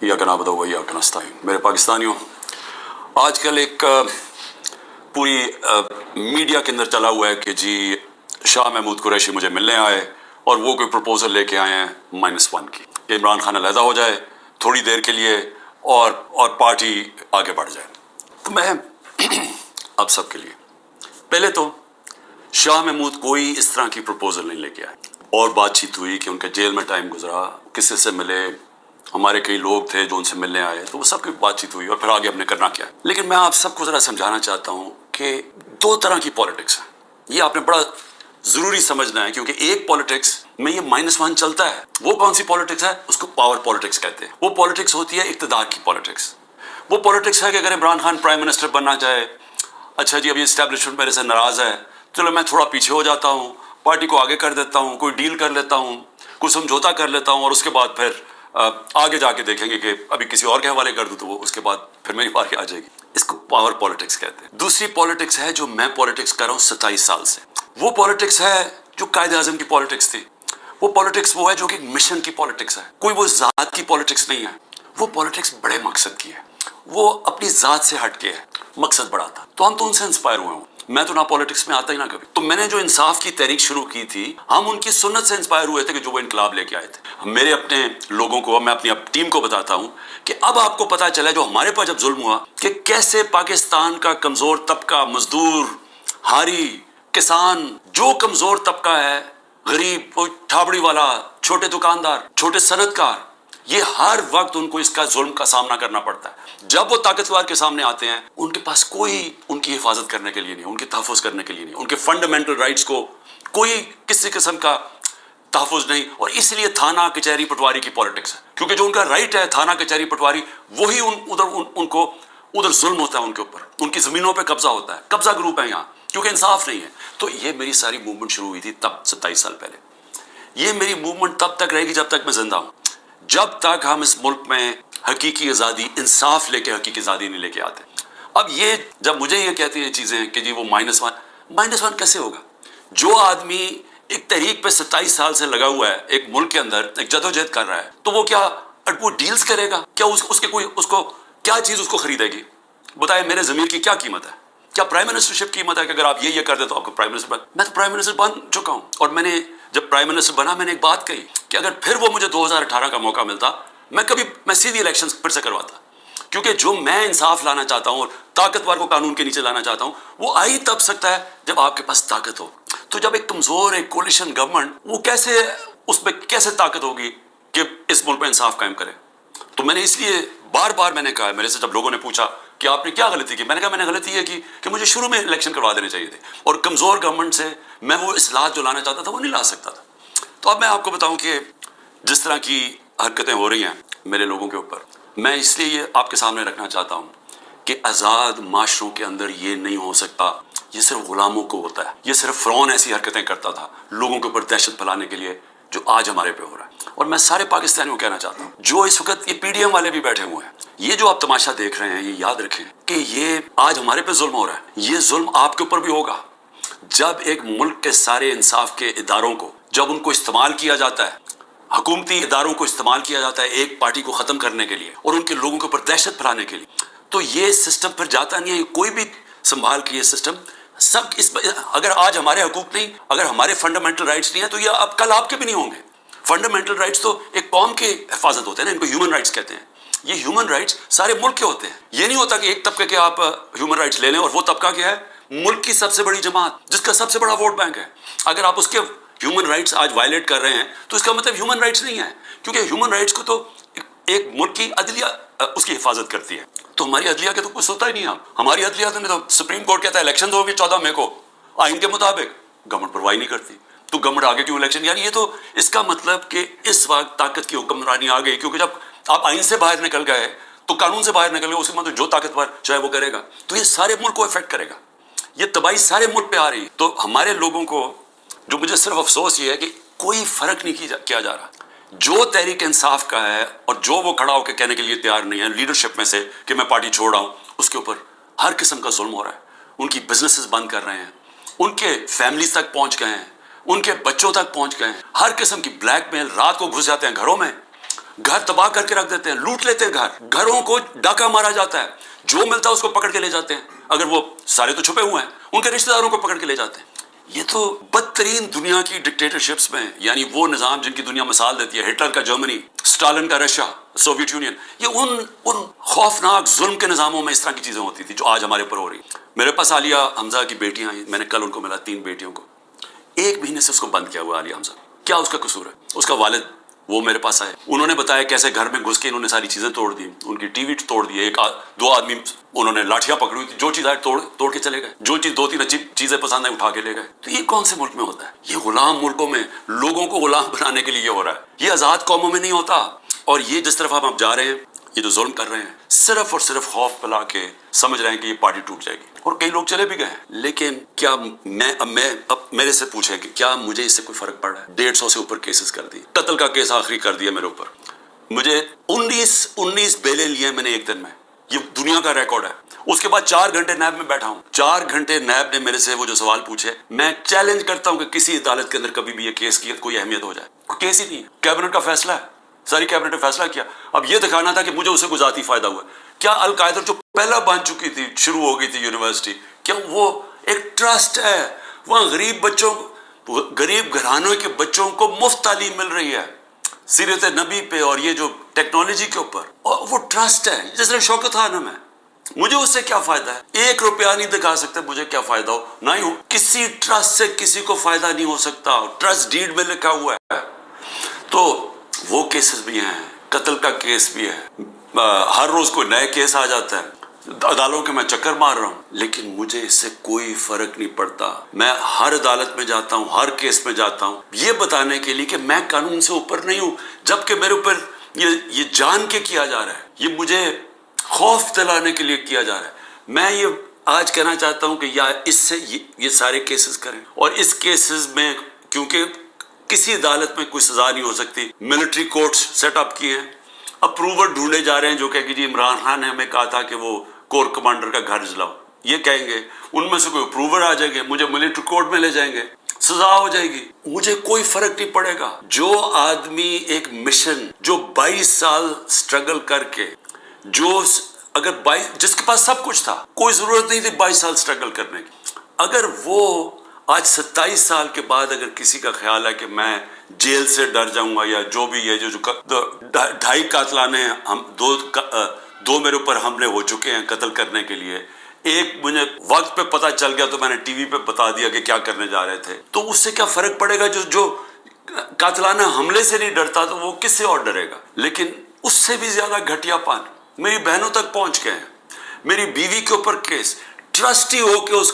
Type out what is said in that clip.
या का नाबदा हुआ या का नस्ताइन। मेरे पाकिस्तानियों, आजकल एक पूरी मीडिया के अंदर चला हुआ है कि जी शाह महमूद कुरैशी मुझे मिलने आए और वो कोई प्रपोजल लेके आए हैं -1 की, कि इमरान खान अलहदा हो जाए थोड़ी देर के लिए और पार्टी आगे बढ़ जाए। तो मैं अब सबके लिए, पहले तो शाह महमूद कोई इस तरह की प्रपोजल नहीं लेके आए, और बातचीत हुई कि उनके जेल में टाइम गुजरा, किसी से मिले, हमारे कई लोग थे जो उनसे मिलने आए, तो वो सबकी बातचीत हुई और फिर आगे हमने करना क्या है। लेकिन मैं आप सबको ज़रा समझाना चाहता हूँ कि दो तरह की पॉलिटिक्स है, ये आपने बड़ा ज़रूरी समझना है, क्योंकि एक पॉलिटिक्स में ये -1 चलता है। वो कौन सी पॉलिटिक्स है? उसको पावर पॉलिटिक्स कहते हैं। वो पॉलिटिक्स होती है इक़्तिदार की पॉलिटिक्स। वो पॉलिटिक्स है कि अगर इमरान खान प्राइम मिनिस्टर बनना चाहे, अच्छा जी अभी इस्टेब्लिशमेंट मेरे से नाराज़ है, चलो मैं थोड़ा पीछे हो जाता हूँ, पार्टी को आगे कर देता हूँ, कोई डील कर लेता हूँ, कोई समझौता कर लेता हूँ, और उसके बाद फिर आगे जाके देखेंगे कि अभी किसी और के हवाले कर दूँ तो वो उसके बाद फिर मेरी बारी आ जाएगी। इसको पावर पॉलिटिक्स कहते हैं। दूसरी पॉलिटिक्स है जो मैं पॉलिटिक्स कर रहा हूँ 27 साल से, वो पॉलिटिक्स है जो कायदे आज़म की पॉलिटिक्स थी। वो पॉलिटिक्स वो है जो कि मिशन की पॉलिटिक्स है, कोई वो ज़ात की पॉलिटिक्स नहीं है। वो पॉलिटिक्स बड़े मकसद की है, वो अपनी ज़ात से हट के है, मकसद बड़ा था। तो हम तो उनसे इंस्पायर हुए हूँ। मैं तो ना पॉलिटिक्स में आता ही ना कभी। तो मैंने जो इंसाफ की तहरीक शुरू की थी, हम उनकी सुन्नत से इंस्पायर हुए थे कि जो वो इनकलाब लेके आए थे। मेरे अपने लोगों को, मैं अपनी टीम को बताता हूँ कि अब आपको पता चला जो हमारे पर जब जुल्म हुआ कि कैसे पाकिस्तान का कमज़ोर तबका, मजदूर, हारी, किसान, जो कमज़ोर तबका है, गरीब, ठाबड़ी वाला, छोटे दुकानदार, छोटे सनतकार, ये हर वक्त उनको इसका जुल्म का सामना करना पड़ता है। जब वो ताकतवर के सामने आते हैं, उनके पास कोई उनकी हिफाजत करने के लिए नहीं, उनके तहफ़्फ़ुज़ करने के लिए नहीं, उनके फंडामेंटल राइट्स को कोई किसी किस्म का तहफ़्फ़ुज़ नहीं। और इसलिए थाना कचहरी पटवारी की पॉलिटिक्स है, क्योंकि जो उनका राइट है थाना कचहरी पटवारी, वही उनको उधर जुल्म होता है, उनके ऊपर, उनकी ज़मीनों पर कब्जा होता है। कब्जा ग्रुप है यहाँ, क्योंकि इंसाफ नहीं है। तो ये मेरी सारी मूवमेंट शुरू हुई थी तब 27 साल पहले। ये मेरी मूवमेंट तब तक रहेगी जब तक मैं जिंदा हूँ, जब तक हम इस मुल्क में हकीकी आज़ादी, इंसाफ लेके हकीकी आज़ादी नहीं लेके आते। अब ये जब मुझे ये कहती हैं चीज़ें कि जी वो -1 कैसे होगा? जो आदमी एक तहरीक पे 27 साल से लगा हुआ है, एक मुल्क के अंदर एक जदोजहद कर रहा है, तो वो क्या वो डील्स करेगा क्या? उसको क्या चीज़ उसको खरीदेगी? बताए मेरे ज़मीर की क्या कीमत है? क्या प्राइम मिनिस्टरशिप कीमत है कि अगर आप ये कर दे तो आपको प्राइम मिनिस्टर बन? मैं तो प्राइम मिनिस्टर बन चुका हूँ, और मैंने जब प्राइम मिनिस्टर बना, मैंने एक बात कही कि अगर फिर वो मुझे 2018 का मौका मिलता, मैं सीधी इलेक्शन फिर से करवाता, क्योंकि जो मैं इंसाफ लाना चाहता हूँ और ताकतवर को कानून के नीचे लाना चाहता हूँ, वो आ ही तब सकता है जब आपके पास ताकत हो। तो जब एक कमज़ोर एक कोलिशन गवर्नमेंट, वो कैसे, उसमें कैसे ताकत होगी कि इस मुल्क में इंसाफ कायम करे? तो मैंने इसलिए बार बार मैंने कहा, मेरे से जब लोगों ने पूछा कि आपने क्या गलती की, मैंने कहा मैंने गलती ये की कि मुझे शुरू में इलेक्शन करवा देने चाहिए थे, और कमज़ोर गवर्नमेंट से मैं वो इस्लाहत जो लाना चाहता था वो नहीं ला सकता था। तो अब मैं आपको बताऊं कि जिस तरह की हरकतें हो रही हैं मेरे लोगों के ऊपर, मैं इसलिए ये आपके सामने रखना चाहता हूं कि आज़ाद माशरों के अंदर ये नहीं हो सकता। ये सिर्फ गुलामों को होता है। ये सिर्फ फ़िरौन ऐसी हरकतें करता था लोगों के ऊपर दहशत फैलाने के लिए, जो आज हमारे पे हो रहा है। और मैं सारे पाकिस्तानियों को कहना चाहता हूँ, जो इस वक्त ये PDM वाले भी बैठे हुए हैं, ये जो आप तमाशा देख रहे हैं, ये याद रखें कि ये आज हमारे पे जुल्म हो रहा है, ये जुल्म आपके ऊपर भी होगा। जब एक मुल्क के सारे इंसाफ के इदारों को, जब उनको इस्तेमाल किया जाता है, हुकूमती इदारों को इस्तेमाल किया जाता है एक पार्टी को ख़त्म करने के लिए और उनके लोगों के ऊपर दहशत फैलाने के लिए, तो ये सिस्टम फिर जाता नहीं है। कोई भी संभाल के ये सिस्टम सब अगर आज हमारे हकूक नहीं, अगर हमारे फंडामेंटल राइट्स नहीं है, तो ये अब कल आपके भी नहीं होंगे। फंडामेंटल राइट्स तो एक कौम की हिफाजत होते हैं ना, इनको ह्यूमन राइट्स कहते हैं। ये ह्यूमन राइट्स सारे मुल्क के होते हैं। ये नहीं होता कि एक तबके के आप ह्यूमन राइट्स ले लें और वो तबका क्या है, मुल्क की सबसे बड़ी जमात जिसका सबसे बड़ा वोट बैंक है, अगर आप उसके ह्यूमन राइट्स आज वायलेट कर रहे हैं, तो इसका मतलब ह्यूमन राइट्स नहीं है, क्योंकि ह्यूमन राइट्स को तो एक मुल्क की अदलिया उसकी हिफाजत करती है। तो हमारी अदलिया के तो कुछ होता ही नहीं है। हमारी अदलिया में तो सुप्रीम कोर्ट कहता है इलेक्शन होगी 14 मई को आइन के मुताबिक, गवर्नमेंट परवाही नहीं करती, तो गवर्नमेंट आगे क्यों इलेक्शन? यानी ये तो इसका मतलब कि इस वक्त ताकत की हुक्मरानी आ गई, क्योंकि जब आप आइन से बाहर निकल गए तो कानून से बाहर निकल गए, उसके मतलब जो ताकतवर चाहे वो करेगा, तो ये सारे मुल्क को इफेक्ट करेगा। ये तबाही सारे मुल्क पे आ रही है। तो हमारे लोगों को, जो मुझे सिर्फ अफसोस ये है कि कोई फर्क नहीं किया जा रहा। जो तहरीक इंसाफ का है और जो वो खड़ा होकर कहने के लिए तैयार नहीं है लीडरशिप में से कि मैं पार्टी छोड़ रहा हूँ, उसके ऊपर हर किस्म का जुल्म हो रहा है। उनकी बिजनेसेस बंद कर रहे हैं, उनके फैमिलीज तक पहुंच गए हैं, उनके बच्चों तक पहुंच गए हैं, हर किस्म की ब्लैकमेल, रात को घुस जाते हैं घरों में, घर तबाह करके रख देते हैं, लूट लेते हैं घरों को डाका मारा जाता है, जो मिलता है उसको पकड़ के ले जाते हैं, अगर वो सारे तो छुपे हुए हैं, उनके रिश्तेदारों को पकड़ के ले जाते हैं। ये तो बदतरीन दुनिया की डिक्टेटरशिप्स में, यानी वो निज़ाम जिनकी दुनिया मिसाल देती है, हिटलर का जर्मनी, स्टालिन का रशिया, सोवियत यूनियन, ये उन खौफनाक जुल्म के निज़ामों में इस तरह की चीज़ें होती थी जो आज हमारे ऊपर हो रही। मेरे पास आलिया हमजा की बेटियां हैं, मैंने कल उनको मिला, 3 बेटियों को, 1 महीने से उसको बंद किया हुआ आलिया हमजा। क्या उसका कसूर है? उसका वालिद वो मेरे पास आए, उन्होंने बताया कैसे घर में घुस के इन्होंने सारी चीजें तोड़ दी, उनकी टीवी तोड़ दी, 2 आदमी उन्होंने लाठियां पकड़ी थी, जो चीज आए तोड़ के चले गए, जो चीज 2-3 अच्छी चीजें पसंद आई उठा के ले गए। तो ये कौन से मुल्क में होता है? ये गुलाम मुल्कों में लोगों को गुलाम बनाने के लिए ये हो रहा है, ये आजाद कौमों में नहीं होता। और ये जिस तरफ हम जा रहे हैं, ये जो जुल्म कर रहे हैं, सिर्फ और सिर्फ खौफ फैला के समझ रहे हैं कि ये पार्टी टूट जाएगी, और कई लोग चले भी गए। लेकिन क्या अब मेरे से पूछे कि क्या मुझे इससे कोई फर्क पड़ रहा है? 150 से ऊपर केसेस कर दिए, कत्ल का केस आखिरी कर दिया मेरे ऊपर, मुझे 19 बेलें लिए मैंने एक दिन में, ये दुनिया का रिकॉर्ड है। उसके बाद 4 घंटे नैब में बैठा हूँ, 4 घंटे नैब ने मेरे से वो जो सवाल पूछे, मैं चैलेंज करता हूँ कि किसी अदालत के अंदर कभी भी ये केस की कोई अहमियत हो जाए। कोई केस ही नहीं है, कैबिनेट का फैसला है, सारी कैबिनेट ने फैसला किया। अब ये दिखाना था कि मुझे उससे कोई जाती फायदा हुआ। क्या अलकायदा जो पहला बन चुकी थी, शुरू हो गई थी यूनिवर्सिटी, क्या वो एक ट्रस्ट है? वहाँ गरीब घरानों के बच्चों को मुफ्त तालीम मिल रही है सीरत नबी पे और ये जो टेक्नोलॉजी के ऊपर, और वो ट्रस्ट है जिसने शौकत खानम है। मुझे उससे क्या फायदा है? 1 रुपया नहीं दिखा सकते मुझे क्या फायदा हो, ना ही हो। किसी ट्रस्ट से किसी को फायदा नहीं हो सकता, ट्रस्ट डीड में लिखा हुआ है। तो वो केसेस भी हैं, कत्ल का केस भी है, हर रोज कोई नए केस आ जाता है, अदालतों के मैं चक्कर मार रहा हूँ, लेकिन मुझे इससे कोई फर्क नहीं पड़ता। मैं हर अदालत में जाता हूँ, हर केस में जाता हूँ, ये बताने के लिए कि मैं कानून से ऊपर नहीं हूँ, जबकि मेरे ऊपर ये जान के किया जा रहा है, ये मुझे खौफ दिलाने के लिए किया जा रहा है। मैं ये आज कहना चाहता हूँ कि या इससे ये सारे केसेस करें, और इस केसेस में क्योंकि किसी अदालत में कोई सजा नहीं हो सकती, मिलिट्री कोर्ट्स सेटअप किए हैं, अप्रूवर ढूंढे जा रहे हैं, जो कहे कि जी इमरान खान ने हमें कहा था कि वो कोर कमांडर का घर जलाओ, ये कहेंगे, उनमें से कोई अप्रूवर आ जाएंगे, मुझे मिलिट्री कोर्ट में ले जाएंगे, सजा हो जाएगी, मुझे कोई फर्क नहीं पड़ेगा। जो आदमी एक मिशन, जो 22 साल स्ट्रगल करके, जो अगर 22 जिसके पास सब कुछ था, कोई जरूरत नहीं थी 22 साल स्ट्रगल करने की, अगर वो आज 27 साल के बाद अगर किसी का ख्याल है कि मैं जेल से डर जाऊंगा, या जो भी है, जो 2.5 कातलाने हम 2 मेरे ऊपर हमले हो चुके हैं कत्ल करने के लिए, एक मुझे वक्त पे पता चल गया तो मैंने टीवी पे बता दिया कि क्या करने जा रहे थे, तो उससे क्या फर्क पड़ेगा? जो कातलाना हमले से नहीं डरता तो वो किससे और डरेगा? लेकिन उससे भी ज्यादा घटियापन मेरी बहनों तक पहुंच गए हैं। मेरी बीवी के ऊपर केस, ट्रस्टी हो के उसका